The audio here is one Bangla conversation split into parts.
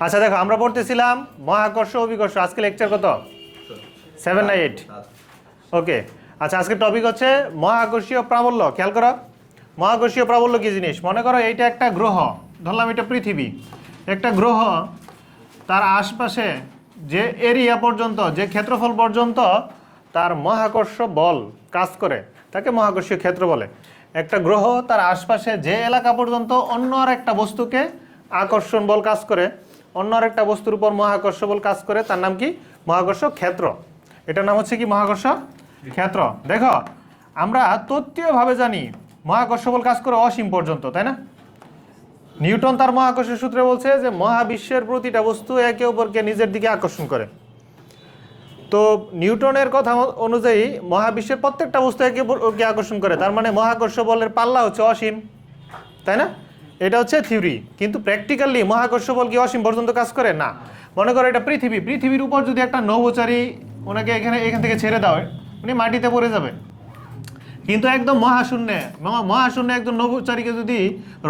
আচ্ছা দেখো, আমরা পড়তেছিলাম মহাকর্ষ অভিকর্ষ। আজকে লেকচার কত? 7 না 8? ওকে। আচ্ছা, আজকের টপিক হচ্ছে মহাকর্ষীয় প্রাবল্য। খেয়াল করো, মহাকর্ষীয় প্রাবল্য কি জিনিস। মনে করো এইটা একটা গ্রহ, ধরলাম এটা পৃথিবী। একটা গ্রহ, তার আশপাশে যে এরিয়া পর্যন্ত, যে ক্ষেত্রফল পর্যন্ত তার মহাকর্ষ বল কাজ করে তাকে মহাকর্ষীয় ক্ষেত্র বলে। একটা গ্রহ তার আশপাশে যে এলাকা পর্যন্ত অন্য আর একটা বস্তুকে আকর্ষণ বল কাজ করে, অন্য আর একটা বস্তুর উপর মহাকর্ষ বল কাজ করে, তার নাম কি? মহাকর্ষ ক্ষেত্র। এটার নাম হচ্ছে কি? মহাকর্ষ ক্ষেত্র। দেখো, আমরা তত্ত্বীয়ভাবে জানি মহাকর্ষ বল কাজ করে অসীম পর্যন্ত, তাই না? নিউটন তার মহাকর্ষের সূত্রে বলছে যে মহাবিশ্বের প্রতিটা বস্তু একে অপরকে নিজের দিকে আকর্ষণ করে। তো নিউটনের কথা অনুযায়ী মহাবিশ্বের প্রত্যেকটা বস্তু একে অপরকে আকর্ষণ করে, তার মানে মহাকর্ষ বলের পাল্লা হচ্ছে অসীম, তাই না? এটা হচ্ছে থিওরি। কিন্তু প্র্যাকটিক্যালি মহাকর্ষ বল কি অসীম পর্যন্ত কাজ করে? না। মনে করো এটা পৃথিবী, পৃথিবীর উপর যদি একটা নভোচারী ওনাকে এখান থেকে ছেড়ে দাও, উনি মাটিতে পড়ে যাবে। কিন্তু একদম মহাশূন্যে একজন নভোচারীকে যদি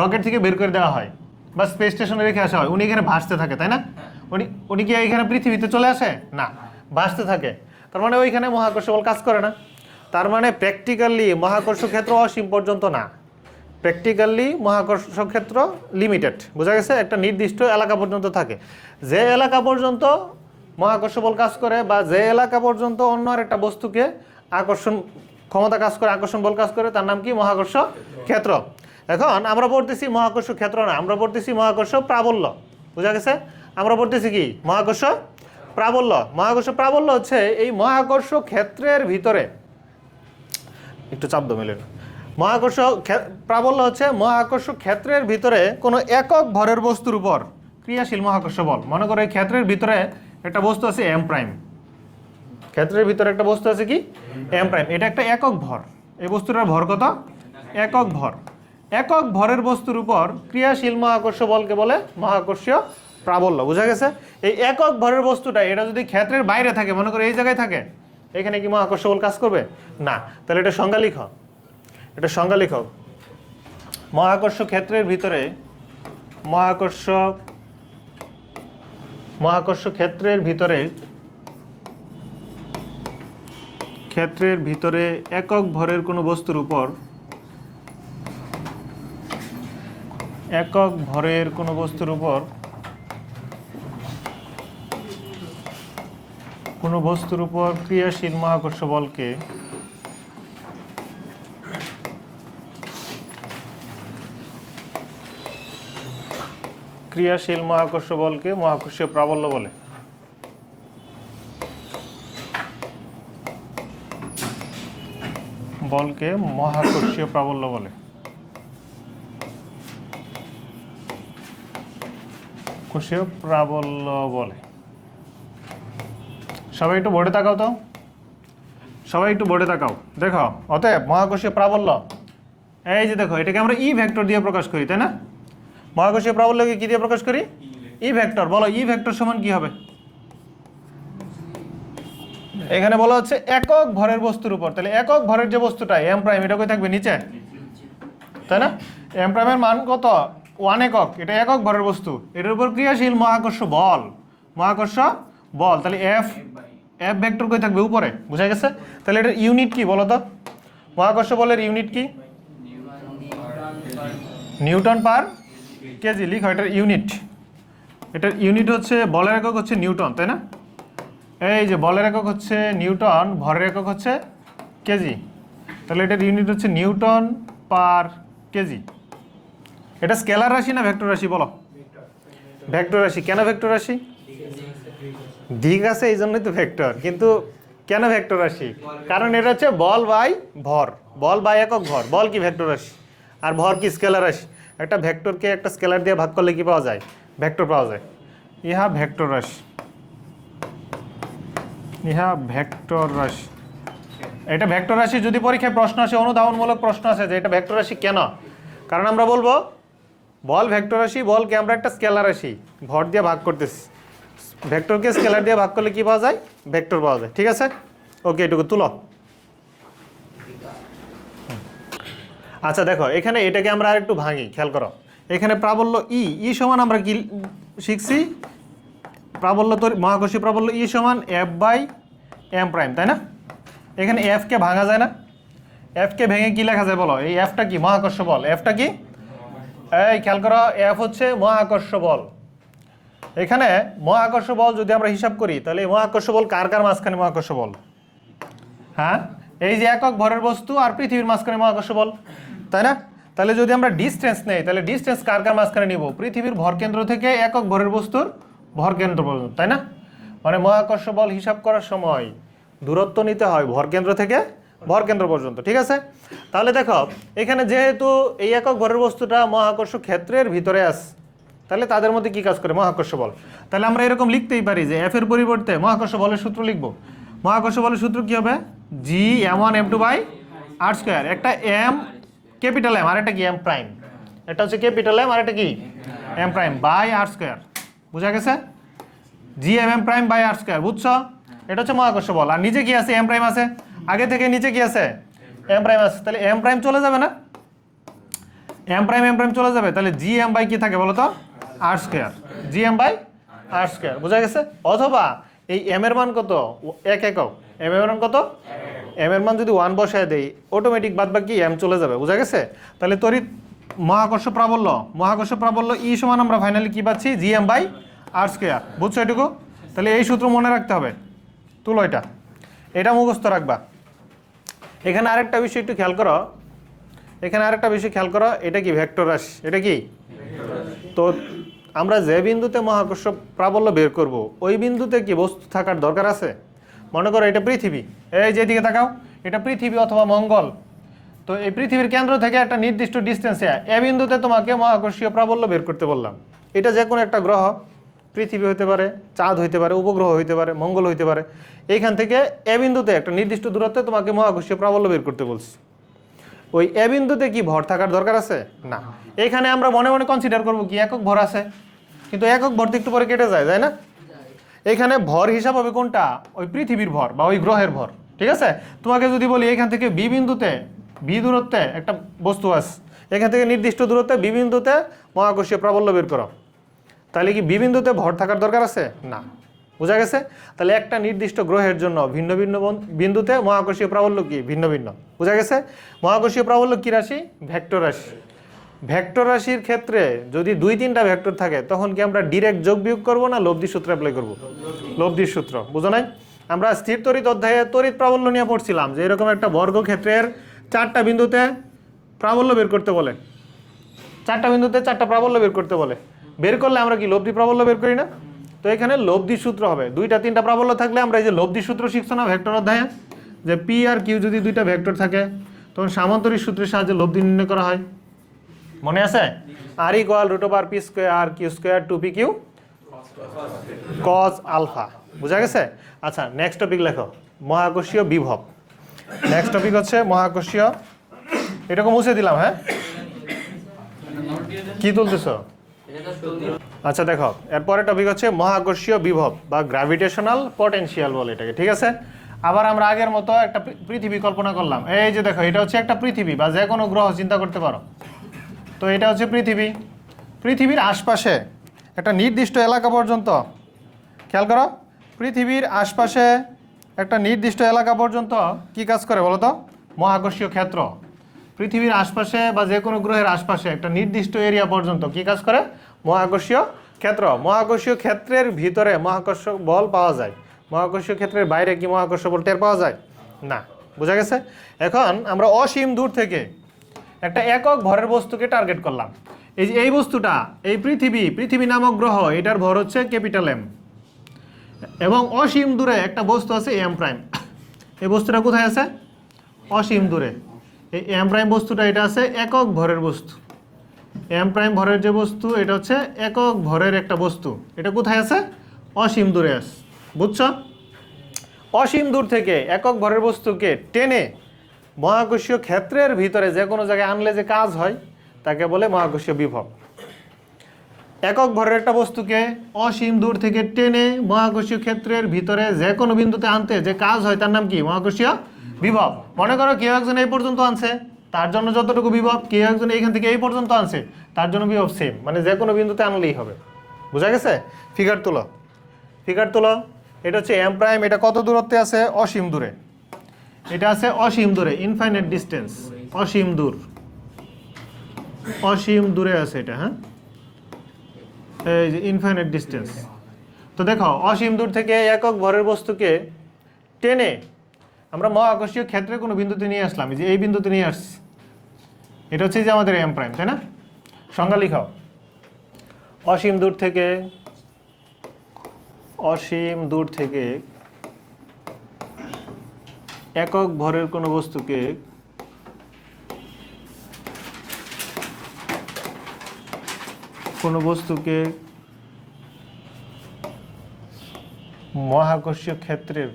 রকেট থেকে বের করে দেওয়া হয় বা স্পেস স্টেশনে রেখে আসা হয়, উনি এখানে ভাসতে থাকে, তাই না? উনি কি এখানে পৃথিবীতে চলে আসে? না, ভাসতে থাকে। তার মানে ওইখানে মহাকর্ষ বল কাজ করে না। তার মানে প্র্যাকটিক্যালি মহাকর্ষ ক্ষেত্র অসীম পর্যন্ত না, প্র্যাকটিক্যালি মহাকর্ষ ক্ষেত্র লিমিটেড। বোঝা গেছে? একটা নির্দিষ্ট এলাকা পর্যন্ত থাকে। যে এলাকা পর্যন্ত মহাকর্ষ বল কাজ করে বা যে এলাকা পর্যন্ত অন্য আর একটা বস্তুকে আকর্ষণ ক্ষমতা কাজ করে, আকর্ষণ বল কাজ করে, তার নাম কি? মহাকর্ষ ক্ষেত্র। এখন আমরা পড়তেছি মহাকর্ষ ক্ষেত্র না, আমরা পড়তেছি মহাকর্ষ প্রাবল্য। বোঝা গেছে? আমরা পড়তেছি কি? মহাকর্ষ প্রাবল্য। মহাকর্ষ প্রাবল্য হচ্ছে এই মহাকর্ষ ক্ষেত্রের ভিতরে, একটু চাপ দো মেলে। মহাকর্ষ প্রাবল্য হচ্ছে মহাকর্ষ ক্ষেত্রের ভিতরে কোনো একক ভরের বস্তুর উপর ক্রিয়াশীল মহাকর্ষ বল। মনে করো এই ক্ষেত্রের ভিতরে একটা বস্তু আছে এম প্রাইম, ক্ষেত্রের ভিতরে একটা বস্তু আছে কি? M prime. এটা একটা একক ভর। এই বস্তুটার ভর কত? একক ভর। একক ভরের বস্তুর উপর ক্রিয়াশীল মহাকর্ষ বলকে বলে মহাকর্ষীয় প্রাবল্য। বোঝা গেছে? এই একক ভরের বস্তুটা এটা যদি ক্ষেত্রের বাইরে থাকে, মনে করো এই জায়গায় থাকে, এখানে কি মহাকর্ষ বল কাজ করবে? না। তাহলে এটা সংজ্ঞা লিখো, এটা সংজ্ঞা লিখো। মহাকর্ষ ক্ষেত্রের ভিতরে মহাকর্ষ ক্ষেত্রের ভিতরে একক ভরের কোনো বস্তুর উপর কোনো বস্তুর উপর ক্রিয়াশীল মহাকর্ষ বলকে মহাকর্ষীয় প্রাবল্য বলে। বলকে মহাকর্ষীয় প্রাবল্য বলে। মহাকর্ষীয় প্রাবল্য বলে। সবাই একটু বোর্ডে তাকাও তো, সবাই একটু বোর্ডে তাকাও। দেখো, অতএব মহাকর্ষীয় প্রাবল্য, এই যে দেখো, এটাকে আমরা ই ভেক্টর দিয়ে প্রকাশ করি, তাই না? মহাকর্ষীয় প্রাবল্যকে কি দিয়ে প্রকাশ করি? E vector. বলো ই ভেক্টর সমান কি হবে? এখানে বলা হচ্ছে একক ভরের বস্তুর উপর, তাহলে একক ভরের যে বস্তুটা এম প্রাইম, এটা কই থাকবে? নিচে, তাই না? এম প্রাইমের মান কত? 1 একক। এটা একক ভরের বস্তু, এটার উপর ক্রিয়াশীল মহাকর্ষ বল, তাহলে এফ ভেক্টর কই থাকবে? উপরে। বুঝা গেছে? তাহলে এটার ইউনিট কি বলো তো? মহাকর্ষ বলের ইউনিট কি? নিউটন পার কেজি। লিখো এটার ইউনিট হচ্ছে, বলের একক হচ্ছে নিউটন, তাই না? এই যে বলের একক হচ্ছে নিউটন, ভরের একক হচ্ছে কেজি। তাহলে এটার ইউনিট হচ্ছে নিউটন পার কেজি। এটা স্কেলার রাশি না ভেক্টর রাশি? বলো। ভেক্টর রাশি। কেন ভেক্টর রাশি? দিক আছে এই জন্যই তো ভেক্টর। কিন্তু কেন ভেক্টর রাশি? কারণ এটা হচ্ছে বল বাই ভর, বল বাই একক ভর। বল কি? ভেক্টর রাশি। আর ভর কি? স্কেলার রাশি। একটা ভেক্টরকে একটা স্কেলার দিয়ে ভাগ করলে কি পাওয়া যায়? ভেক্টর পাওয়া যায়। ইহা ভেক্টর রাশি। এটা ভেক্টর রাশি। যদি পরীক্ষায় প্রশ্ন আসে, অনুধাবনমূলক প্রশ্ন আসে যে এটা ভেক্টর রাশি কেন, কারণ আমরা বলবো বল ভেক্টর রাশি, বলকে আমরা একটা স্কেলার রাশি ভর দিয়ে ভাগ করতেছি। ভেক্টরকে স্কেলার দিয়ে ভাগ করলে কি পাওয়া যায়? ভেক্টর পাওয়া যায়। ঠিক আছে? ওকে, এটুকু তুলো। আচ্ছা দেখো, এখানে এটাকে আমরা আর একটু ভাঙি, খেয়াল করো। এখানে প্রাবল্য ই সমান আমরা কি শিখছি? প্রাবল্য মহাকর্ষীয় প্রাবল্য ই সমান এফ বাই এম প্রাইম, তাই না? এখানে এফকে ভাঙা যায় না? এফকে ভেঙে কি লেখা যায় বলো? এই এফটা কি? মহাকর্ষ বল। এফটা কি? এই খেয়াল করো, এফ হচ্ছে মহাকর্ষ বল। এখানে মহাকর্ষ বল যদি আমরা হিসাব করি তাহলে এই মহাকর্ষ বল কার কার মাঝখানে মহাকর্ষ বল? হ্যাঁ, এই যে একক ভরের বস্তু আর পৃথিবীর মাঝখানে মহাকর্ষ বল, তাই না? তাহলে যদি আমরা ডিস্টেন্স নেই তাহলে ডিস্টেন্স কার কার মাঝখানে নিব? পৃথিবীর ভরকেন্দ্র থেকে একক ভরের বস্তুর ভরকেন্দ্র পর্যন্ত, তাই না? মানে মহাকর্ষ বল হিসাব করার সময় দূরত্ব নিতে হয় ভরকেন্দ্র থেকে ভরকেন্দ্র পর্যন্ত, ঠিক আছে? তাহলে দেখো এখানে যেহেতু এই একক ভরের বস্তুটা মহাকর্ষ ক্ষেত্রের ভিতরে আছে, তাহলে তাদের মধ্যে কি কাজ করে? মহাকর্ষ বল। তাহলে আমরা এরকম লিখতেই পারি যে এফ এর পরিবর্তে মহাকর্ষ বলের সূত্র লিখব। মহাকর্ষ বলের সূত্র কি হবে? G m1 m2 by R square. একটা এম ক্যাপিটাল এম আর একটা কি এম প্রাইম, এটা হচ্ছে ক্যাপিটাল এম আর একটা কি M prime by R square. বুঝা গেছে? G M prime by R square, বুঝছো? এটা হচ্ছে মহাকর্ষ বল। আর নিচে কি আছে? এম প্রাইম আছে, আগে থেকে নিচে কি আছে? এম প্রাইম আছে। তাহলে এম প্রাইম চলে যাবে না? এম প্রাইম চলে যাবে। তাহলে জি এম বাই কি থাকে বলো তো? R square. G M by R square, বুঝা গেছে? অথবা এই এম এর মান কত? এক একক। এম এর মান কত? এম এর মান যদি 1 বসায় দেই অটোমেটিক বাদ বাকি এম চলে যাবে, বুঝা গেছে? তাহলে তড়িৎ মহাকর্ষ প্রাবল্য ই সমান আমরা ফাইনালি কি পাচ্ছি? G M by R square, বুঝছো এটুকু? তাহলে এই সূত্র মনে রাখতে হবে, তুলো এটা মুখস্থ রাখবা। এখানে আরেকটা বিষয় একটু খেয়াল করো, এটা কি ভেক্টর রাশি? এটা কি? তো আমরা যে বিন্দুতে মহাকর্ষ প্রাবল্য বের করব ওই বিন্দুতে কি বস্তু থাকার দরকার আছে? মনে করো এটা পৃথিবী, এই যেদিকে তাকাও, এটা পৃথিবী অথবা মঙ্গল। তো এই পৃথিবীর কেন্দ্র থেকে একটা নির্দিষ্ট ডিস্টেন্সে এ বিন্দুতে তোমাকে মহাকর্ষীয় প্রাবল্য বের করতে বললাম। এটা যে কোনো একটা গ্রহ, পৃথিবী হতে পারে, চাঁদ হইতে পারে, উপগ্রহ হইতে পারে, মঙ্গল হইতে পারে। এইখান থেকে এ বিন্দুতে একটা নির্দিষ্ট দূরত্বে তোমাকে মহাকর্ষীয় প্রাবল্য বের করতে বলছি। ওই এ বিন্দুতে কি ভর থাকার দরকার আছে? না। এখানে আমরা মনে মনে কনসিডার করবো কি একক ভর আছে, কিন্তু একক ভর তো একটু পরে কেটে যায়, তাই না? এখানে ভর হিসাব হবে কোনটা? ওই পৃথিবীর ভর বা ওই গ্রহের ভর, ঠিক আছে? তোমাকে যদি বলি এখান থেকে বি বিন্দুতে, বি দূরত্বে একটা বস্তু আছে, এখান থেকে নির্দিষ্ট দূরত্বে বি বিন্দুতে মহাকর্ষীয় প্রাবল্য বের করো, তাহলে কি বি বিন্দুতে ভর থাকার দরকার আছে? না। বুঝা গেছে? তাহলে একটা নির্দিষ্ট গ্রহের জন্য ভিন্ন ভিন্ন বিন্দুতে মহাকর্ষীয় প্রাবল্য কি ভিন্ন ভিন্ন। বুঝা গেছে? মহাকর্ষীয় প্রাবল্য কি রাশি? ভেক্টর রাশি। ভেক্টর রাশির ক্ষেত্রে যদি 2-3টা ভেক্টর থাকে তখন কি আমরা ডিরেক্ট যোগ বিয়োগ করবো না লব্ধি সূত্র অ্যাপ্লাই করবো? লব্ধির সূত্র। বুঝো নাই? আমরা স্থির তড়িৎ অধ্যায়ে তড়িৎ প্রাবল্য নিয়ে পড়ছিলাম যে এরকম একটা বর্গক্ষেত্রের 4টা বিন্দুতে প্রাবল্য বের করতে বলে, 4টা বিন্দুতে 4টা প্রাবল্য বের করতে বলে। বের করলে আমরা কি লব্ধি প্রাবল্য বের করি না? তো এখানে লব্ধি সূত্র হবে। 2-3টা প্রাবল্য থাকলে আমরা এই যে লব্ধি সূত্র শিখছো না ভেক্টর অধ্যায়ে, যে পি আর কিউ যদি 2টা ভেক্টর থাকে তখন সামান্তরিক সূত্রের সাহায্যে লব্ধি নির্ণয় করা হয়। মনে আছে? R equal √r p square Q square 2pq cos alpha. বুঝা গেছে? আচ্ছা, নেক্সট টপিক লেখো, মহাকর্ষীয় বিভব। নেক্সট টপিক হচ্ছে মহাকর্ষীয়, এটাকে মুছে দিলাম। হ্যাঁ, কি তুলতেছো? আচ্ছা দেখো, এরপরে টপিক হচ্ছে মহাকর্ষীয় বিভব বা গ্র্যাভিটেশনাল পটেনশিয়াল বলে এটাকে, ঠিক আছে? আবার আমরা আগের মতো একটা পৃথিবী কল্পনা করলাম। এই যে দেখো, এটা হচ্ছে একটা পৃথিবী বা যে কোনো গ্রহ চিন্তা করতে পারো। তো এটা হচ্ছে পৃথিবী। পৃথিবীর আশপাশে একটা নির্দিষ্ট এলাকা পর্যন্ত, খেয়াল করো, পৃথিবীর আশপাশে একটা নির্দিষ্ট এলাকা পর্যন্ত কি কাজ করে বলো তো? মহাকর্ষীয় ক্ষেত্র। পৃথিবীর আশপাশে বা যে কোনো গ্রহের আশপাশে একটা নির্দিষ্ট এরিয়া পর্যন্ত কি কাজ করে? মহাকর্ষীয় ক্ষেত্র। মহাকর্ষীয় ক্ষেত্রের ভিতরে মহাকর্ষ বল পাওয়া যায়, মহাকর্ষীয় ক্ষেত্রের বাইরে কি মহাকর্ষ বল টের পাওয়া যায় না। বুঝা গেছে? এখন আমরা অসীম দূর থেকে একটা একক ভরের বস্তুকে টার্গেট করলাম। এই যে এই বস্তুটা, এই পৃথিবী নামক গ্রহ, এটার ভর হচ্ছে ক্যাপিটাল এম, এবং অসীম দূরে একটা বস্তু আছে এম প্রাইম। এই বস্তুটা কোথায় আছে? অসীম দূরে। এই এম প্রাইম বস্তুটা এটা আছে একক ভরের বস্তু। এম প্রাইম ভরের যে বস্তু, এটা হচ্ছে একক ভরের একটা বস্তু। এটা কোথায় আছে? অসীম দূরে আছে। বুঝছো? অসীম দূর থেকে একক ভরের বস্তুকে টেনে মহাকর্ষীয় ক্ষেত্রের ভিতরে যে কোনো জায়গায় আনলে যে কাজ হয় তাকে বলে মহাকর্ষীয় বিভব। একক ভরের একটা বস্তুকে অসীম দূর থেকে টেনে মহাকর্ষীয় ক্ষেত্রের ভিতরে যে কোনো বিন্দুতে আনতে যে কাজ হয় তার নাম কি? মহাকর্ষীয় বিভব। মনে করো কেউ একজন এই পর্যন্ত আনছে, তার জন্য যতটুকু বিভব, কেউ একজন এইখান থেকে এই পর্যন্ত আনছে, তার জন্য বিভব সেম, মানে যে কোনো বিন্দুতে আনলেই হবে। বুঝা গেছে? ফিগার তোলো। ফিগার তোলো। এটা হচ্ছে এম প্রাইম, এটা কত দূরত্বে আছে? অসীম দূরে। এটা আছে অসীম দূরে, ইনফাইনাইট ডিস্টেন্স, অসীম দূর, অসীম দূরে আছে এটা। হ্যাঁ, এই যে ইনফাইনাইট ডিস্টেন্স। তো দেখো অসীম দূর থেকে একক ভরের বস্তুকে টেনে আমরা মহাকর্ষীয় ক্ষেত্রে কোনো বিন্দুতে নিয়ে আসলাম, এই যে এই বিন্দুতে নিয়ে আসছি। এটা হচ্ছে যে আমাদের এম প্রাইম, তাই না? সংজ্ঞা লিখাও। অসীম দূর থেকে, অসীম দূর থেকে একক ভরের কোনো বস্তুকে মহাকর্ষীয় ক্ষেত্রের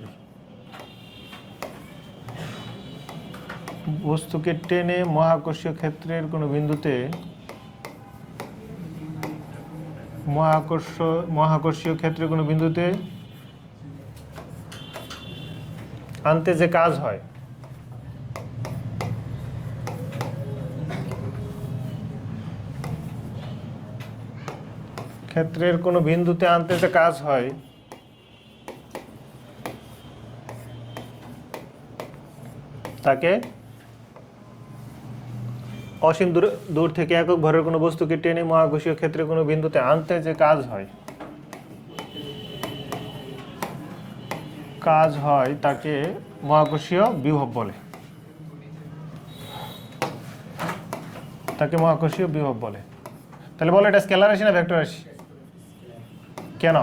বস্তুকে টেনে মহাকর্ষীয় ক্ষেত্রের কোনো বিন্দুতে মহাকর্ষীয় ক্ষেত্রের কোনো বিন্দুতে আনতে যে কাজ হয়, ক্ষেত্রের কোনো বিন্দুতে আনতে যে কাজ হয় তাকে অসীম দূর থেকে একক ভরের কোনো বস্তুকে টেনে মহাকর্ষীয় ক্ষেত্রে কোনো বিন্দুতে আনতে যে কাজ হয় তাকে মহাকর্ষীয় বিভব বলে। তাহলে বলো এটা স্কেলার রাশি না ভেক্টর রাশি? কেন?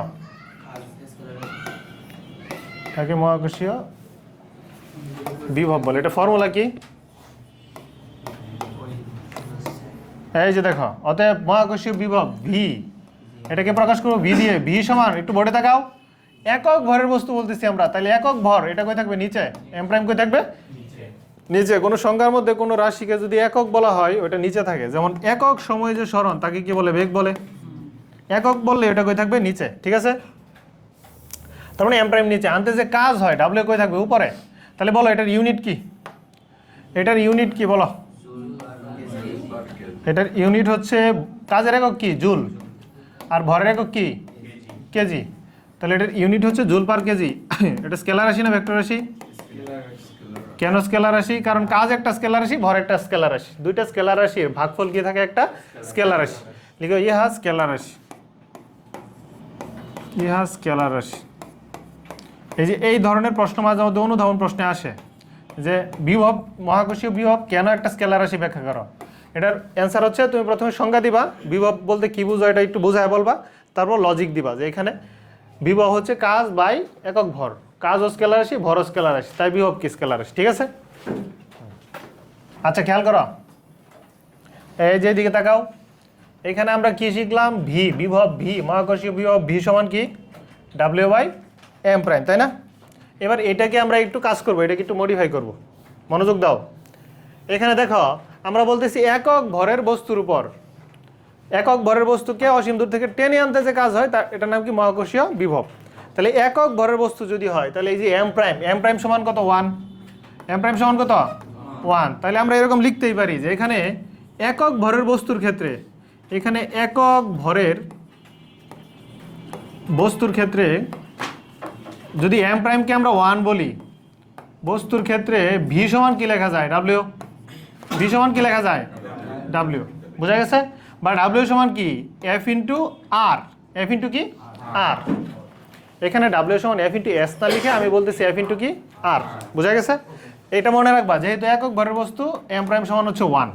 তাকে মহাকর্ষীয় বিভব বলে। এটা ফর্মুলা কি? এই যে দেখো, অতএব মহাকর্ষীয় বিভব ভি, এটাকে প্রকাশ করবো ভি দিয়ে। ভি সমান, একটু বোর্ডে তাকাও, একক ভরের বস্তু বলতেছি আমরা, তাহলে একক ভর এটা কই থাকবে? নিচে। এম প্রাইম কই থাকবে? নিচে। কোনো সংখ্যার মধ্যে কোনো রাশিকে যদি একক বলা হয় ওটা নিচে থাকে। যেমন একক সময়ে যে সরণ তাকে কি বলে? বেগ বলে। একক বললে এটা কই থাকবে? নিচে। ঠিক আছে, তার মানে এম প্রাইম নিচে। আনতে যে কাজ হয় ডাব্লিউ কই থাকবে? উপরে। তাহলে বলো এটার ইউনিট কি? এটার ইউনিট কি বলো? এটার ইউনিট হচ্ছে, কাজের একক কি? জুল। আর ভরের একক কি? কেজি। তাহলে এটার ইউনিট হচ্ছে জুল পার কেজি। এটা স্কেলার রাশি না ভেক্টর রাশি? কেন স্কেলার রাশি? কারণ কাজ একটা স্কেলার রাশি, ভর একটা স্কেলার রাশি। দুইটা স্কেলার রাশির ভাগফল কি থাকে? একটা স্কেলার রাশি। লিখো ইহা স্কেলার রাশি, ইহা স্কেলার রাশি। এই যে এই ধরনের প্রশ্ন মাঝে মধ্যে অনুধাবন প্রশ্নে আসে যে বিভব, মহাকর্ষীয় বিভব কেন একটা স্কেলার রাশি, ব্যাখ্যা করো। এটার অ্যান্সার হচ্ছে তুমি প্রথমে সংজ্ঞা দিবা, বিভব বলতে কি বুঝো এটা একটু বোঝায় বলবা, তারপর লজিক দিবা যে এখানে বিভব হচ্ছে কাজ বাই একক ভর। কাজ ও স্কেলার রাশি, ভর ও স্কেলার রাশি, তাই বিভব কি? স্কেলার রাশি। ঠিক আছে? আচ্ছা খেয়াল করো, এই যে দিকে তাকাও, এখানে আমরা কি শিখলাম? ভি, বিভব ভি, মহাকর্ষীয় বিভব ভি সমান কি? ডাব্লিউ বাই এম প্রাইম, তাই না? এবার এটাকে আমরা একটু কাজ করবো, এটাকে একটু মডিফাই করব। মনোযোগ দাও। এখানে দেখো আমরা বলতেছি একক ভরের বস্তুর উপর, একক ভরের বস্তুকে অসীম দূর থেকে টেনে আনতে যে কাজ হয় এটার নাম কি? মহাকর্ষীয় বিভব। তাহলে একক ভরের বস্তু যদি হয় তাহলে এই যে এম প্রাইম সমান কত? 1। এম প্রাইম সমান কত? 1। তাহলে আমরা এরকম লিখতেই পারি যে এখানে একক ভরের বস্তুর ক্ষেত্রে, এখানে একক ভরের বস্তুর ক্ষেত্রে যদি এম প্রাইমকে আমরা 1 বলি, বস্তুর ক্ষেত্রে ভি সমান কি লেখা যায়? ডাব্লিউ। ভি সমান কি লেখা যায়? ডাব্লিউ। বোঝা গেছে? বা ডাব্লিউ সমান কি? এফ ইন্টু আর। এফ ইন্টু কি? আর। এখানে ডাব্লিউ সমান এফ ইন্টু এস না লিখে আমি বলতেছি এফ ইন্টু কি? আর। বোঝা গেছে? এটা মনে রাখবা, যেহেতু একক ভরের বস্তু এম প্রাইম সমান হচ্ছে 1,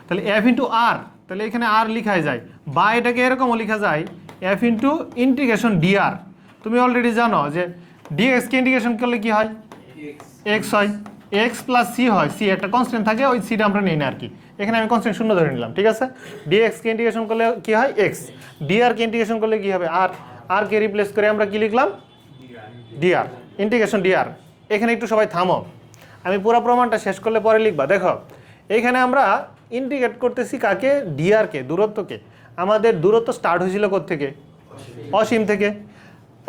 তাহলে এফ ইন্টু আর, তাহলে এখানে আর লিখাই যায়, বা এটাকে এরকমও লেখা যায় এফ ইন্টু ইন্টিগ্রেশন ডিআর। তুমি অলরেডি জানো যে ডিএক্সকে ইন্টিগ্রেশন করলে কি হয়? এক্স হয়। এক্স প্লাস সি হয়, সি একটা কনস্ট্যান্ট থাকে, ওই সিটা আমরা নিই না আর কি। এখানে আমি কনস্ট্যান্ট শূন্য ধরে নিলাম। ঠিক আছে? ডিএক্সকে ইন্টিগ্রেশন করলে কি হয়? এক্স। ডিআরকে ইন্টিগ্রেশন করলে কি হবে? আর। আরকে রিপ্লেস করে আমরা কি লিখলাম? D R, integration D R. এখানে একটু সবাই থামো, আমি পুরো প্রমাণটা শেষ করলে পরে লিখবা। দেখো এইখানে আমরা ইন্টিগ্রেট করতেছি কাকে? ডিআরকে, দূরত্বকে। আমাদের দূরত্ব স্টার্ট হয়েছিল কোত্থেকে? অসীম থেকে।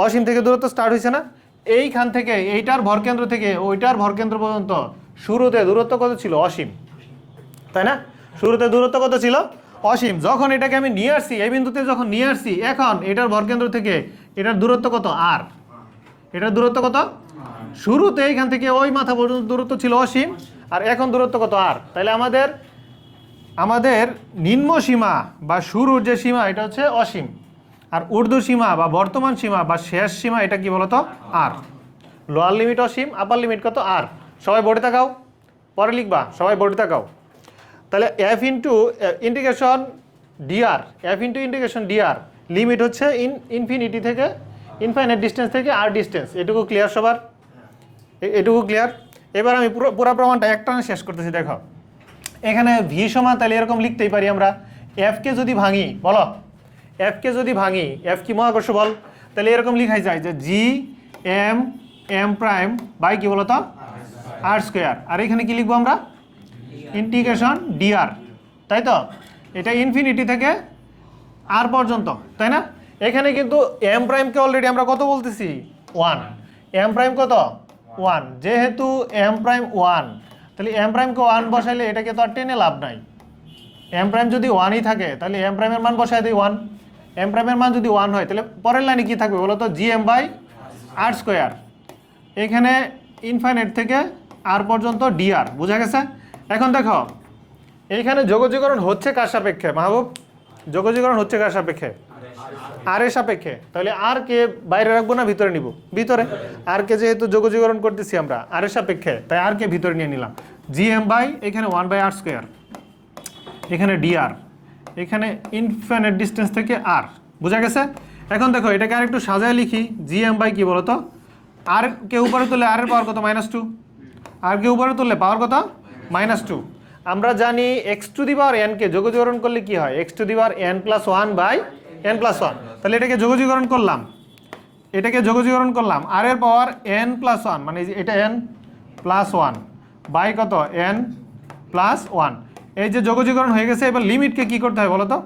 অসীম থেকে দূরত্ব স্টার্ট হয়েছে না? এইখান থেকে, এইটার ভরকেন্দ্র থেকে ওইটার ভরকেন্দ্র পর্যন্ত শুরুতে দূরত্ব কত ছিল? অসীম, তাই না? শুরুতে দূরত্ব কত ছিল? অসীম। যখন এটাকে আমি নিয়ে আসছি, এই বিন্দুতে যখন নিয়ে আসছি, এখন এটার ভরকেন্দ্র থেকে এটার দূরত্ব কত আর, এটার দূরত্ব কত, শুরুতে এইখান থেকে ওই মাথা পর্যন্ত দূরত্ব ছিল অসীম, আর এখন দূরত্ব কত আর। তাহলে আমাদের নিম্ন সীমা বা শুরুর যে সীমা এটা হচ্ছে অসীম, আর ঊর্ধ্ব সীমা বা বর্তমান সীমা বা শেষ সীমা এটা কি বলতো আর। লোয়ার লিমিট অসীম, আপার লিমিট কত আর। সবাই বোর্ডে তাকাও, পরে লিখবা, সবাই বোর্ডে তাকাও। তাহলে F into integration D R, F into integration D R limit হচ্ছে ইনফিনিটি থেকে ইনফাইনাইট ডিস্টেন্স থেকে আর ডিস্টেন্স। এটুকু ক্লিয়ার সবার? এটুকু ক্লিয়ার? এবার আমি পুরো প্রমাণটা একটানা শেষ করতেছি। দেখো এখানে ভি সমান, তাহলে এরকম লিখতেই পারি আমরা, এফকে যদি ভাঙি, বলো এফকে যদি ভাঙি, এফ কি মহাকর্ষ বল, তাহলে এরকম লিখাই যায় যে G M M prime by কি বলতো আর স্কোয়ার। আর এখানে কি লিখবো আমরা, ইন্টিগ্রেশন ডিআর, তাই তো? এটা ইনফিনিটি থেকে আর পর্যন্ত, তাই না? এখানে কিন্তু এম প্রাইমকে অলরেডি আমরা কত বলতেছি, 1। এম প্রাইম কত, 1। যেহেতু এম প্রাইম 1, তাহলে এম প্রাইমকে 1 বসাইলে এটাকে তো আর টেনে লাভ নাই। এম প্রাইম যদি 1ই থাকে তাহলে এম প্রাইমের মান বসাই দিই 1। এম প্রাইমের মান যদি 1 হয় তাহলে পরের লাইনে কি থাকবে বলো তো, G M by R square. এখানে ইনফাইনাইট থেকে আর পর্যন্ত ডিআর, বুঝা গেছে? এখন দেখো এইখানে যোগজীকরণ হচ্ছে কার সাপেক্ষে মাহবুব? যোগজীকরণ হচ্ছে কার সাপেক্ষে? আর এর সাপেক্ষে। তাহলে আর কে বাইরে রাখবো না ভিতরে নিব? ভিতরে। আর কে যেহেতু যোগজীকরণ করতেছি আমরা আর এর সাপেক্ষে, তাই আর কে ভিতরে নিয়ে নিলাম। জি এম বাই এখানে 1 বাই আর স্কোয়ার, এখানে ডিআর, এখানে ইনফাইনাইট ডিস্টেন্স থেকে আর, বুঝা গেছে? এখন দেখো এটাকে আর একটু সাজায় লিখি, জি এম বাই কি বলতো, আর কে উপরে তুললে আর এর পাওয়ার কত, -2। আর কে উপরে তুললে পাওয়ার কত, -2। আমরা জানি x to the power n কে যোগজীকরণ করলে কি হয়, x to the power n plus 1 by n plus 1। তাহলে এটাকে যোগজীকরণ করলাম, এটাকে যোগজীকরণ করলাম, আর এর পাওয়ার n প্লাস 1, মানে এটা n প্লাস 1 বাই কত, n প্লাস 1। এই যে যোগজীকরণ হয়ে গেছে। এবার লিমিটকে কি করতে হয় বলো তো,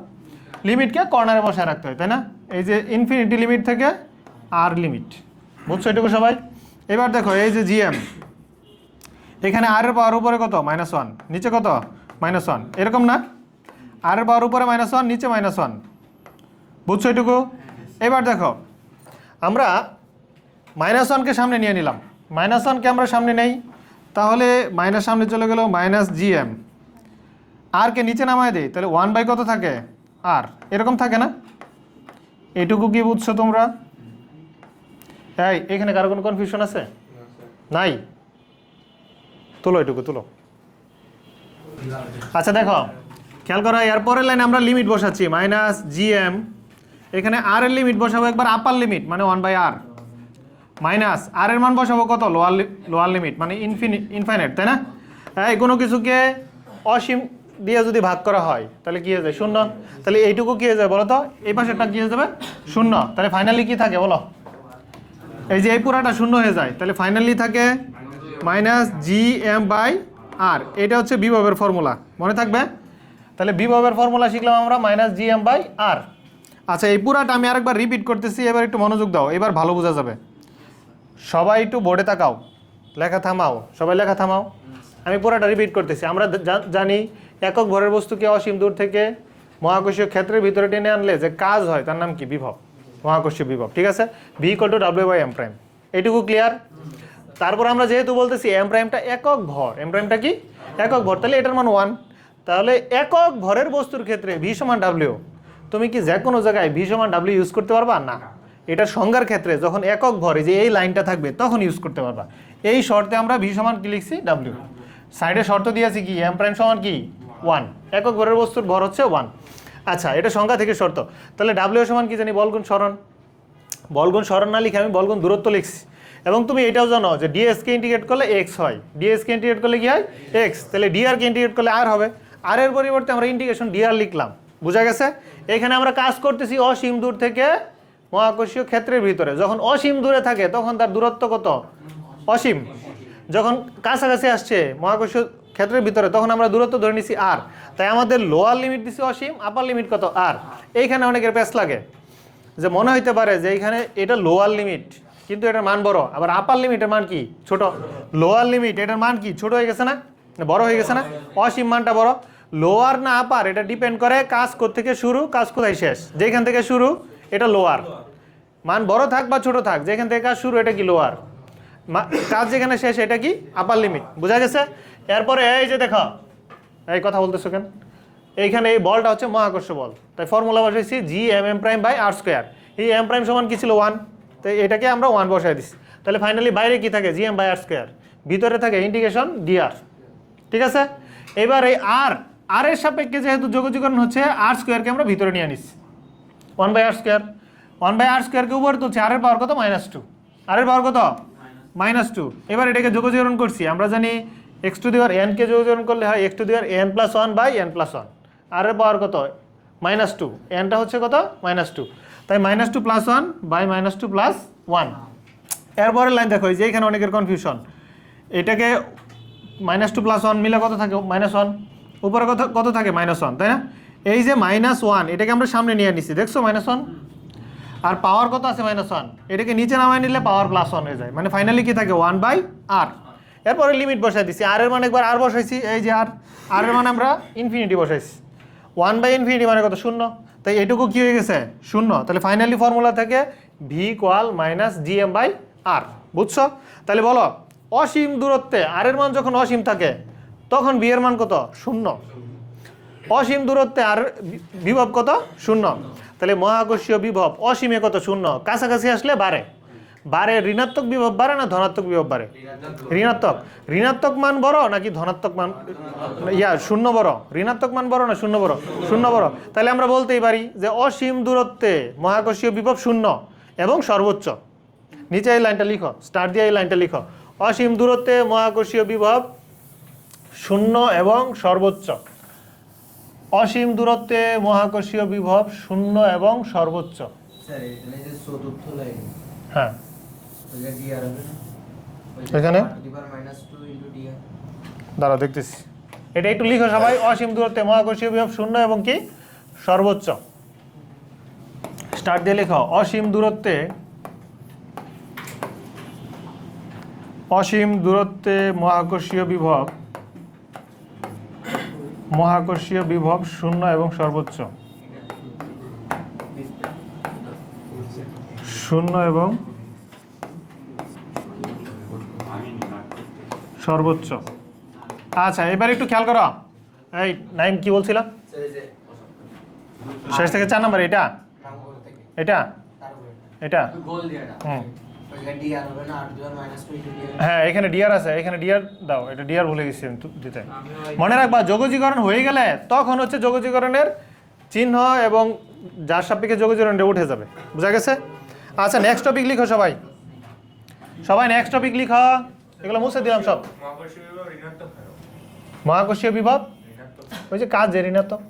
লিমিটকে কর্নারে বসায় রাখতে হয়, তাই না? এই যে ইনফিনিটি লিমিট থেকে আর লিমিট, বুঝছো এটুকু সবাই? এবার দেখো এই যে জিএম, এখানে আর এর পাওয়ার উপরে কত, -1, নিচে কত, -1, এরকম না? আর এর পাওয়ার উপরে -1, নিচে -1, বুঝছো এটুকু? এবার দেখো আমরা -1কে সামনে নিয়ে নিলাম, -1কে আমরা সামনে নেই, তাহলে মাইনাস সামনে চলে গেল -GM। আর কে নিচে নামায় দেই, তাহলে 1 বাই কত থাকে, আর, এরকম থাকে না? এটুকু কি বুঝছো তোমরা? এই এখানে কারো কোনো কনফিউশন আছে? নাই? তুলো এটুকু তুলো। আচ্ছা দেখো খেয়াল করো, এর পরের লাইনে আমরা লিমিট বসাচ্ছি -GM, এখানে আর এর লিমিট বসাবো একবার আপার লিমিট মানে 1 বাই আর, মাইনাস আর এর মান বসাবো কত, লোয়ার লিমিট মানে ইনফাইনাইট, তাই না? এই কোনো কিছুকে অসীম দিয়ে যদি ভাগ করা হয় তাহলে কি হয়ে যায়, 0। তাহলে এইটুকু কি হয়ে যায় বলো তো, এই পাশেরটা কি হয়ে যাবে, 0। তাহলে ফাইনালি কি থাকে বলো, এই যে এই পুরাটা 0 হয়ে যায়। তাহলে ফাইনালি থাকে -GM বাই আর। এটা হচ্ছে বিভবের ফর্মুলা, মনে থাকবে? তাহলে বিভবের ফর্মুলা শিখলাম আমরা -GM বাই আর। আচ্ছা এই পুরাটা আমি আরেকবার রিপিট করতেছি, এবার একটু মনোযোগ দাও, এবার ভালো বোঝা যাবে। সবাই একটু বোর্ডে তাকাও, লেখা থামাও, সবাই লেখা থামাও। আমি পুরাটা রিপিট করতেছি। আমরা জানি একক ভরের বস্তুকে অসীম দূর থেকে মহাকর্ষীয় ক্ষেত্রের ভিতরে টেনে আনলে যে কাজ হয় তার নাম কি, বিভব, মহাকর্ষীয় বিভব, ঠিক আছে? V = W/m প্রাইম, এইটুকু ক্লিয়ার? তারপর আমরা যেহেতু বলতেছি এম প্রাইমটা একক ভর, এম প্রাইমটা কি একক ভর, তাহলে এটার মান 1। তাহলে একক ভরের বস্তুর ক্ষেত্রে V = W, তুমি কি যে কোনো জায়গায় V = W ইউজ করতে পারবা না? এটার সংজ্ঞার ক্ষেত্রে যখন একক ভরে যে এই লাইনটা থাকবে তখন ইউজ করতে পারবা। এই শর্তে আমরা V = কি লিখছি, W। সাইডে শর্ত দিয়েছি কি, এম প্রাইম সমান কি 1, একক ভরের বস্তুর ভর হচ্ছে 1। আচ্ছা এটা সংজ্ঞা থেকে শর্ত। তাহলে W সমান কি জানি, বলগুণ সরণ। বলগুণ সরণ না লিখে আমি বলগুণ দূরত্ব লিখছি। এবং তুমি এটাও জানো যে ds কে ইন্টিগ্রেট করলে x হয়, ds কে ইন্টিগ্রেট করলে কি হয়, x। তাহলে dr কে ইন্টিগ্রেট করলে r হবে, r এর পরিবর্তে আমরা ইন্টিগ্রেশন dr লিখলাম, বুঝা গেছে? এখানে আমরা কাজ করতেছি অসীম দূর থেকে মহাকর্ষীয় ক্ষেত্রের ভিতরে। যখন অসীম দূরে থাকে তখন তার দূরত্ব কত, অসীম। যখন কাছাকাছি আসছে মহাকর্ষীয় ক্ষেত্রের ভিতরে তখন আমরা দূরত্ব ধরে নিছি r। তাই আমাদের লোয়ার লিমিট দিছি অসীম, আপার লিমিট কত, r। এইখানে অনেকের প্যাচ লাগে যে মনে হইতে পারে যে এইখানে এটা লোয়ার লিমিট কিন্তু এটার মান বড়, আবার আপার লিমিটের মান কি ছোট। লোয়ার লিমিট এটার মান কি ছোট হয়ে গেছে না, বড় হয়ে গেছে না? অসীম মানটা বড়। লোয়ার না আপার এটা ডিপেন্ড করে কাজ কোথা থেকে শুরু, কাজ কোথায় শেষ। যেখান থেকে শুরু এটা লোয়ার, মান বড় থাক বা ছোট থাক, যেখান থেকে কাজ শুরু এটা কি লোয়ার, কাজ যেখানে শেষ এটা কি আপার লিমিট। বোঝা গেছে? এরপরে এই যে দেখো, এই কথা বলতেছো কেন, এইখানে এই বলটা হচ্ছে মহাকর্ষ বল, তাই ফর্মুলা বসাইছি G M M prime by R square. এই এম প্রাইম সমান কি ছিল 1, তো এটাকে আমরা 1 বসাই দিচ্ছি। তাহলে ফাইনালি বাইরে কি থাকে, G M by R square, ভিতরে থাকে ইন্টিগ্রেশন ডিআর। ঠিক আছে? এবার এই আর এর সাপেক্ষে যেহেতু যোগজীকরণ হচ্ছে, আর স্কোয়ারকে আমরা ভিতরে নিয়ে নিচ্ছি, 1 বাই আর স্কোয়ার। 1 বাই আর স্কোয়ারকে উপরে তুলছি, আর এর পাওয়ার কত -2, আর এর পাওয়ার কত -2। এবার এটাকে যোগজীকরণ করছি, আমরা জানি x to the power n কে যোগজীকরণ করলে হয় x to the power n+1 by n+1, আর এর পাওয়ার কত -2, nটা হচ্ছে কত -2, তাই -2 + 1 বাই -2 + 1। এরপরের লাইন দেখো, এই যে এখানে অনেকের কনফিউশন, এটাকে -2 + 1 মিলে কত থাকে -1, উপরে কত থাকে -1, তাই না? এই যে -1 এটাকে আমরা সামনে নিয়ে নিচ্ছি, দেখছো -1, আর পাওয়ার কত আছে -1, এটাকে নিচে নামায় নিলে পাওয়ার +1 হয়ে যায়, মানে ফাইনালি কি থাকে 1 বাই আর। এরপরে লিমিট বসাই দিচ্ছি, আর এর মান একবার আর বসাইছি, এই যে আর এর মান আমরা ইনফিনিটি বসাইছি, 1 বাই ইনফিনিটি মানে কত 0, তাই এটুকু কি হয়ে গেছে 0। তাহলে ফাইনালি ফর্মুলা থেকে ভি ইকুয়াল -gm বাই আর। বুঝছো? তাহলে বলো, অসীম দূরত্বে আর এর মান যখন অসীম থাকে তখন ভি এর মান কত 0, অসীম দূরত্বে আর বিভব কত 0। তাহলে মহাকর্ষীয় বিভব অসীমে কত 0, কাছাকাছি আসলে বাড়ে, ঋণাত্মক বিভব বাড়ে না ধনাত্মক বিভব বাড়ে? ঋণাত্মক মান বড় নাকি ধনাত্মক মান, 0 বড়? ঋণাত্মক মান বড় না 0 বড়? 0 বড়। তাহলে আমরা বলতেই পারি যে অসীম দূরত্বে মহাকর্ষীয় বিভব 0 এবং সর্বোচ্চ। নিচে এই লাইনটা লিখো, স্টার দিয়ে এই লাইনটা লিখো, অসীম দূরত্বে মহাকর্ষীয় বিভব 0 এবং সর্বোচ্চ। অসীম দূরত্বে মহাকর্ষীয় বিভব 0 এবং সর্বোচ্চ। হ্যাঁ, এখানে দাঁড়াও দেখতেছি, এটা একটু লিখো সবাই, অসীম দূরত্বে মহাকর্ষীয় বিভব 0 এবং কি সর্বোচ্চ। স্টার্ট দিয়ে লিখো, অসীম দূরত্বে মহাকর্ষীয় বিভব 0 এবং সর্বোচ্চ, 0 এবং সর্বোচ্চ। আচ্ছা, এবার একটু খেয়াল করো, এই নাইম কি বলছিলাম শেষ থেকে 4 নাম্বার, এটা হ্যাঁ, এখানে ডিআর আছে, এখানে ডিআর দাও, এটা ডিআর ভুলে গেছি দিতে। মনে রাখবা, যোগজীকরণ হয়ে গেলে তখন হচ্ছে যোগজীকরণের চিহ্ন এবং যার সাপেক্ষে যোগজীকরণটা উঠে যাবে। বুঝা গেছে? আচ্ছা, নেক্সট টপিক লিখো সবাই, নেক্সট টপিক লিখো, এগুলো মুছে দিলাম সব। মহাকর্ষীয় বিভব ওই যে কাজ যে ঋণাত্মক,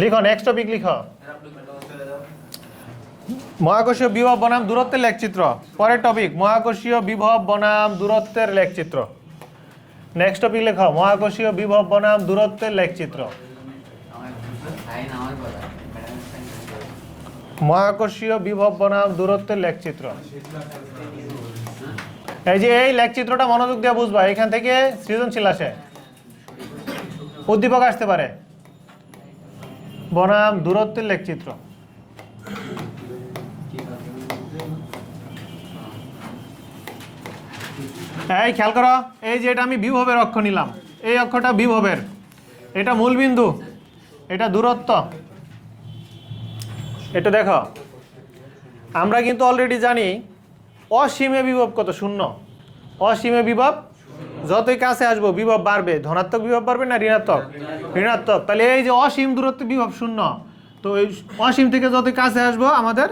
লিখো নেক্সট টপিক লিখো, মহাকর্ষীয় বিভব বনাম দূরত্বের লেখচিত্র। পরের টপিক মহাকর্ষীয় বিভব বনাম দূরত্বের লেখচিত্র। নেক্সট টপিক লেখো, মহাকর্ষীয় বিভব বনাম দূরত্বের লেখচিত্র। মহাকর্ষীয় বিভব বনাম দূরত্বের লেখচিত্র। এই যে এই লেখচিত্রটা মনোযোগ দিয়ে বুঝবা, এখান থেকে সৃজনশীল আসে, উদ্দীপক আসতে পারে। বনাম দূরত্বের লেখচিত্র, এই খেয়াল করো, এই যে এটা আমি বিভবের অক্ষ নিলাম, এই অক্ষটা বিভবের, এটা মূল বিন্দু, এটা দূরত্ব। এটা দেখো, আমরা কিন্তু অলরেডি জানি অসীমে বিভব কত 0, অসীমে বিভব যতই কাছে আসবো বিভব বাড়বে, ধনাত্মক বিভব বাড়বে না ঋণাত্মক? ঋণাত্মক। তাহলে এই যে অসীম দূরত্বে বিভব 0, তো এই অসীম থেকে যতই কাছে আসবো আমাদের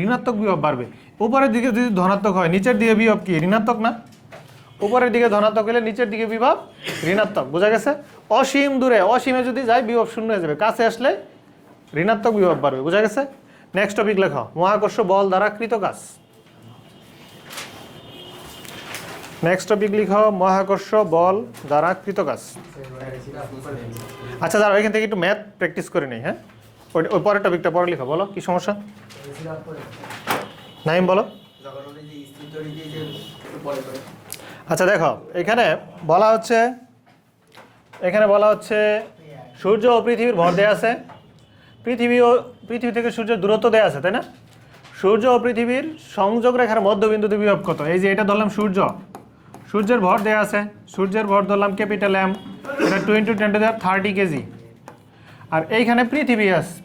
ঋণাত্মক বিভব বাড়বে। উপরের দিকে যদি ধনাত্মক হয়, নিচের দিকে বিভব কি ঋণাত্মক না? উপরের দিকে ধনাত্মক হলে নিচের দিকে বিভব ঋণাত্মক। বোঝা গেছে? অসীম দূরে, অসীমে যদি যায় বিভব 0 হয়ে যাবে, কাছে আসলে ঋণাত্মক বিভব বাড়বে। বোঝা গেছে? নেক্সট টপিক লেখো, মহাকর্ষ বল দ্বারা কৃত কাজ। নেক্সট টপিক লিখো, মহাকর্ষ বল দ্বারা কৃত কাজ। আচ্ছা দাঁড়াও, এখান থেকে একটু ম্যাথ প্র্যাকটিস করে নেই। হ্যাঁ, ওই পরের টপিকটা পরে লিখো। বলো কি সমস্যা, নাইম বলো। আচ্ছা দেখো, এখানে বলা হচ্ছে সূর্য ও পৃথিবীর ভর দেয়া আছে, পৃথিবী থেকে সূর্যের দূরত্ব দেওয়া আছে, তাই না? সূর্য ও পৃথিবীর সংযোগ রেখার মধ্যবিন্দুতে বিভব কত? এই যে এটা ধরলাম সূর্যের ভর দেওয়া আছে, সূর্যের ভর ধরলাম ক্যাপিটাল এম, এটা 2 × 10⁻30 কেজি। আর এইখানে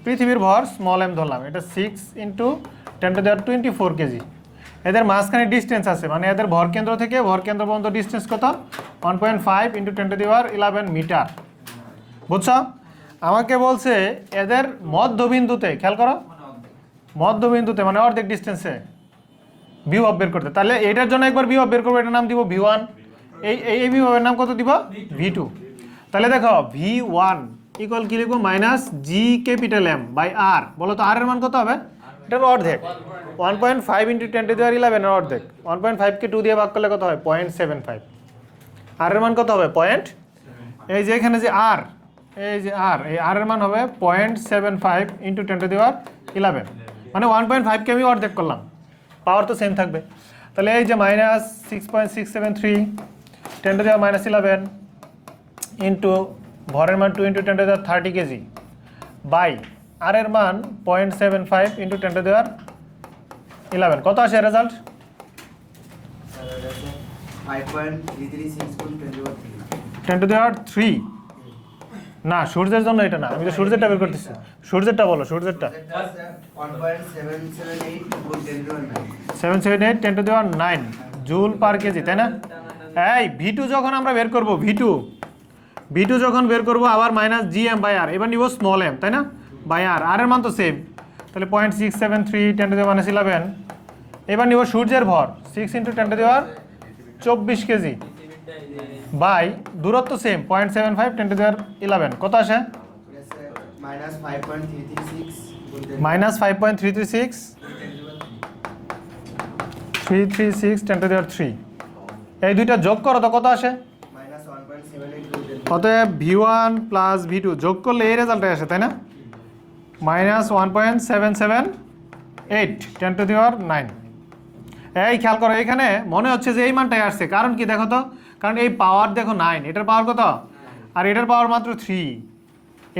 পৃথিবীর ভর স্মল এম ধরলাম, এটা 6 × 10⁻24 কেজি। এদের মাঝখানে ডিস্টেন্স আছে, মানে এদের ভর কেন্দ্র থেকে ভর কেন্দ্র পর্যন্ত ডিস্টেন্স কত? 1.5 × 10⁻11 মিটার। বুঝছো? আমাকে বলছে এদের মধ্যবিন্দুতে, খেয়াল করো, মধ্যবিন্দুতে মানে অর্ধেক ডিস্টেন্সে বিভব বের করতে। তাহলে এটার জন্য একবার বিভব বের করবো, এটার নাম দিব V1, এই বিভবের নাম কত দিব? V2। তাহলে দেখো V1 ইকুয়াল কি লিখবো? -G capital M by R। বলো তো R এর মান কত হবে? এটার অর্ধেক, 1.5 × 10⁻11 এর অর্ধেক। 1.5 কে 2 দিয়ে ভাগ করলে কত হয়? 0.75। আর এর মান কত হবে? এই যে এখানে যে R, এই যে R, এই R এর মান হবে 0.75 × 10⁻11, মানে 1.5 কে আমি অর্ধেক করলাম, পাওয়ার তো সেম থাকবে। তাহলে এই যে -6.673 10⁻11 ইন্টু ভরের মান 2 × 10⁻30 কেজি বাই আর এর মান 0.75 × 10⁻11, কত আসে রেজাল্ট? 10⁻3। না, সূর্যের জন্য এটা না, আমি তো সূর্যেরটা বের করতেছি। সূর্যেরটা বলো, সূর্যেরটা 778 10⁻9 জুল পার কেজি, তাই না? এই V2 যখন আমরা বের করব, V2 যখন বের করব আবার -GM/R, এবার নিব স্মল m, তাই না, বাই আর এর মান তো সেম। তাহলে 0.673 10⁻11, এবার নিব সূর্যের ভর 6 × 10⁻24 কেজি বাই দূরত্ব সেম 0.75 10⁻11, কত আসে? -5.336 10⁻3। এই দুইটা যোগ করো তো কত আসে? অতএব V1 + V2 যোগ করলে এই রেজাল্টটাই আসে, তাই না? -1.778 10⁻9। এই খেয়াল করো, এখানে মনে হচ্ছে যে এই মানটাই আসছে, কারণ কি দেখো তো, কারণ এই পাওয়ার দেখো 9, এটার পাওয়ার কত? আর এটার পাওয়ার মাত্র 3।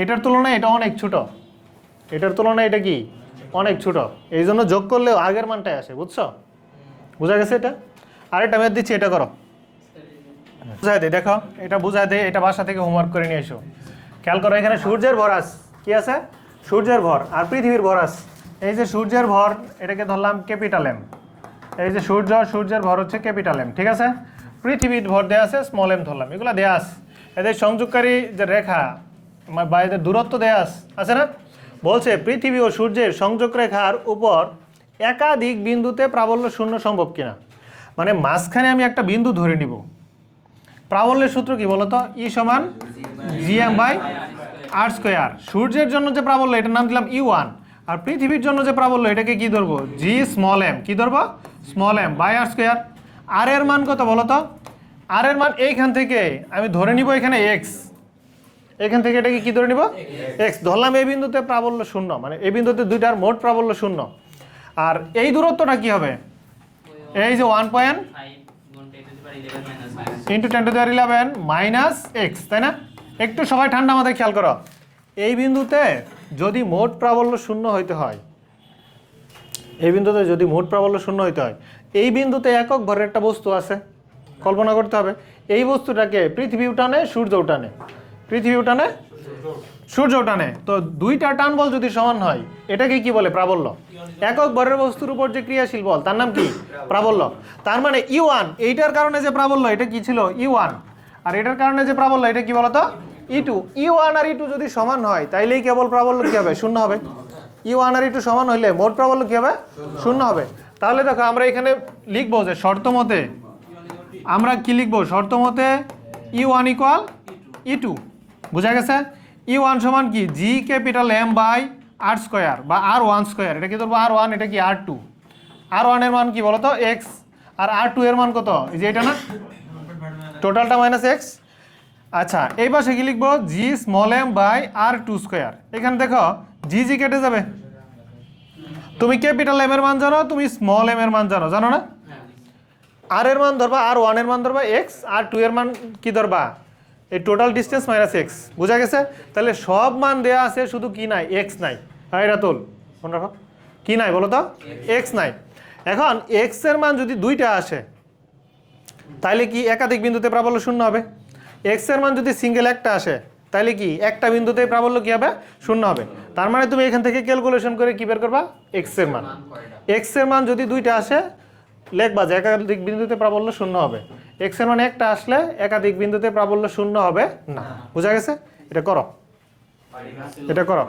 এটার তুলনায় এটা অনেক ছোট, এটার তুলনায় এটা কি অনেক ছোট, এই জন্য যোগ করলেও আগের মানটাই আসে। বুঝছো? বোঝা গেছে এটা? আরেকটা ম্যাথ দিচ্ছি, এটা করো, বুঝাই দে, দেখো এটা বুঝাই দে, এটা বাসা থেকে হোমওয়ার্ক করে নিয়ে এসো। খেয়াল করো, এখানে সূর্যের ভর কি আছে? সূর্যের ভর আর পৃথিবীর ভর আছে। এই যে সূর্যের ভর, এটাকে ধরলাম ক্যাপিটাল এম, এই যে সূর্যের ভর হচ্ছে ক্যাপিটাল এম, ঠিক আছে? পৃথিবীর ভর দেওয়া আছে স্মল এম ধরলাম, এগুলো দেওয়া আছে। এদের সংযোগকারী যে রেখা বা এদের দূরত্ব দেওয়া আছে না? বলছে পৃথিবী ও সূর্যের সংযোগ রেখার উপর একাধিক বিন্দুতে প্রাবল্য শূন্য সম্ভব কিনা। মানে মাঝখানে আমি একটা বিন্দু ধরে নিব। প্রাবল্যের সূত্র কি বলতো? E = GM/R²। সূর্যের জন্য যে প্রাবল্য, এটার নাম দিলাম E1। আর পৃথিবীর জন্য যে প্রাবল্য, এটাকে কি ধরবো? G স্মল m, কি ধরবো? Small m/R²। আর এর মান কত বলতো? আর এর মান এইখান থেকে আমি ধরে নিব এখানে x, এখান থেকে এটাকে কি ধরে নিব? x ধরলাম। এই বিন্দুতে প্রাবল্য শূন্য, মানে এই বিন্দুতে দুইটার মোট প্রাবল্য শূন্য। আর এই দূরত্বটা কি হবে? এই যে 1.5 × 10⁻11 - x, তাই না? একটু সবাই ঠান্ডা মাথায় খেয়াল করো, এই বিন্দুতে যদি মোট প্রাবল্য শূন্য হইতে হয়, এই বিন্দুতে যদি মোট প্রাবল্য শূন্য হইতে হয়, এই বিন্দুতে একক ভরের একটা বস্তু আছে, কল্পনা করতে হবে। এই বস্তুটাকে পৃথিবী টানে, সূর্য টানে, পৃথিবী টানে, সূর্য টানে। তো দুইটা টান বল যদি সমান হয়, এটাকে কি বলে? প্রাবল্য। একক ভরের বস্তুর উপর যে ক্রিয়াশীল বল, তার নাম কি? প্রাবল্য। তার মানে E1, এইটার কারণে যে প্রাবল্য, এটা কি ছিল? E1। আর এটার কারণে যে প্রাবল্য, এটা কি বলতো? E2। E1 আর E2 যদি সমান হয়, তাইলেই কেবল প্রাবল্য কি হবে? শূন্য হবে। E1 আর E2 সমান হইলে মোট প্রাবল্য কি হবে? শূন্য হবে। তাহলে দেখো আমরা এখানে লিখবো যে শর্ত মতে, আমরা কি লিখবো? শর্ত মতে E1 = E2। বুঝা গেছে? E1 সমান কি? G ক্যাপিটাল M/R² বা R1²। এটা কি ধরবো? R1, এটা কি R2। R1 এর মান কি বলতো? x। আর R2 এর মান কত? এই যে এটা না, টোটালটা -x। আচ্ছা, এই পাশে কি লিখবো? G small m/R2²। এখানে দেখো G কেটে যাবে। তুমি ক্যাপিটাল M এর মান জানো, তুমি স্মল m এর মান জানো না? R এর মান ধরবা, R1 এর মান ধরবা x, R2 এর মান কি ধরবা? এই টোটাল ডিস্টেন্স মাইনাস এক্স, বুঝা গেছে? তাহলে সব মান দেয়া আছে, শুধু কি নাই, এক্স নাই। হ্যাঁ রাতুল মনে রাখো, কি নাই বলো তো, এক্স নাই। এখন এক্স এর মান যদি দুইটা আসে তাহলে কি একাধিক বিন্দুতে প্রাবল্য শূন্য হবে? এক্স এর মান যদি সিঙ্গেল একটা আসে তাহলে কি একটা বিন্দুতে প্রাবল্য কি হবে, শূন্য হবে। তার মানে তুমি এখান থেকে ক্যালকুলেশন করে কি বের করবা, এক্স এর মান। এক্স এর মান যদি দুইটা আসে লেখবা যে একাধিক বিন্দুতে প্রাবল্য শূন্য হবে। এক্স এর মান একটা আসলে একাধিক বিন্দুতে প্রাবল্য শূন্য হবে না। বুঝা গেছে? এটা করো, এটা করো।